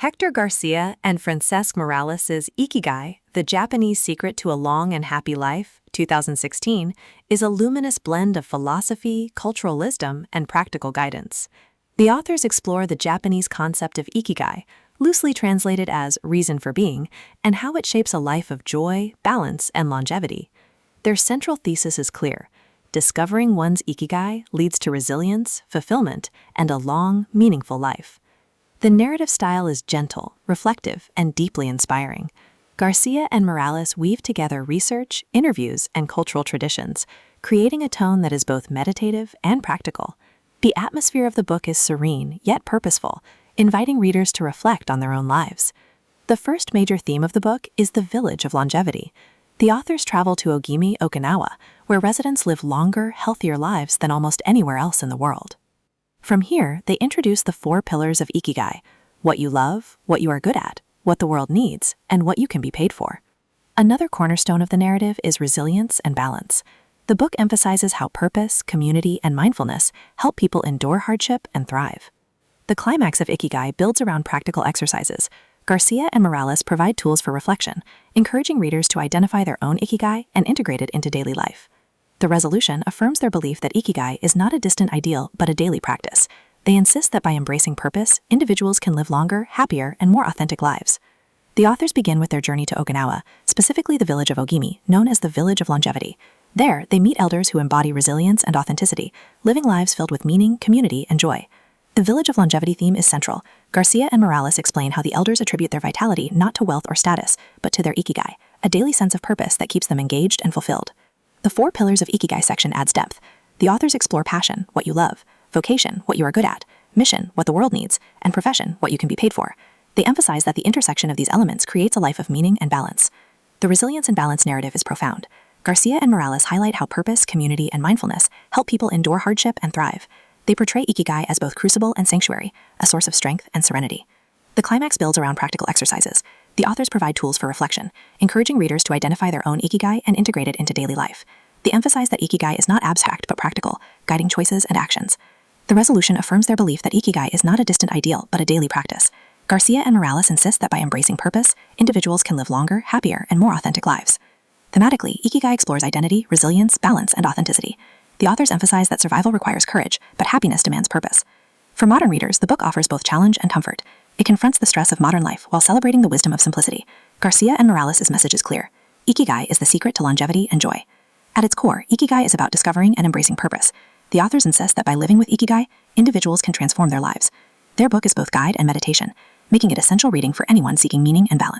Héctor García Francesc Miralles' Ikigai, The Japanese Secret to a Long and Happy Life, 2016, is a luminous blend of philosophy, cultural wisdom, and practical guidance. The authors explore the Japanese concept of Ikigai, loosely translated as reason for being, and how it shapes a life of joy, balance, and longevity. Their central thesis is clear: discovering one's Ikigai leads to resilience, fulfillment, and a long, meaningful life. The narrative style is gentle, reflective, and deeply inspiring. Garcia and Miralles weave together research, interviews, and cultural traditions, creating a tone that is both meditative and practical. The atmosphere of the book is serene, yet purposeful, inviting readers to reflect on their own lives. The first major theme of the book is the village of longevity. The authors travel to Ogimi, Okinawa, where residents live longer, healthier lives than almost anywhere else in the world. From here, they introduce the 4 pillars of Ikigai: what you love, what you are good at, what the world needs, and what you can be paid for. Another cornerstone of the narrative is resilience and balance. The book emphasizes how purpose, community, and mindfulness help people endure hardship and thrive. The climax of Ikigai builds around practical exercises. Garcia and Miralles provide tools for reflection, encouraging readers to identify their own Ikigai and integrate it into daily life. The resolution affirms their belief that Ikigai is not a distant ideal but a daily practice. They insist that by embracing purpose, individuals can live longer, happier, and more authentic lives. The authors begin with their journey to Okinawa, specifically the village of Ogimi, known as the Village of Longevity. There, they meet elders who embody resilience and authenticity, living lives filled with meaning, community, and joy. The Village of Longevity theme is central. Garcia and Miralles explain how the elders attribute their vitality not to wealth or status, but to their Ikigai, a daily sense of purpose that keeps them engaged and fulfilled. The 4 pillars of Ikigai section adds depth. The authors explore passion, what you love; vocation, what you are good at; mission, what the world needs; and profession, what you can be paid for. They emphasize that the intersection of these elements creates a life of meaning and balance. The resilience and balance narrative is profound. Garcia and Miralles highlight how purpose, community, and mindfulness help people endure hardship and thrive. They portray Ikigai as both crucible and sanctuary, a source of strength and serenity. The climax builds around practical exercises. The authors provide tools for reflection, encouraging readers to identify their own Ikigai and integrate it into daily life. They emphasize that Ikigai is not abstract but practical, guiding choices and actions. The resolution affirms their belief that Ikigai is not a distant ideal but a daily practice. Garcia and Miralles insist that by embracing purpose, individuals can live longer, happier, and more authentic lives. Thematically, Ikigai explores identity, resilience, balance, and authenticity. The authors emphasize that survival requires courage, but happiness demands purpose. For modern readers, the book offers both challenge and comfort. It confronts the stress of modern life while celebrating the wisdom of simplicity. Garcia and Miralles' message is clear: Ikigai is the secret to longevity and joy. At its core, Ikigai is about discovering and embracing purpose. The authors insist that by living with Ikigai, individuals can transform their lives. Their book is both guide and meditation, making it essential reading for anyone seeking meaning and balance.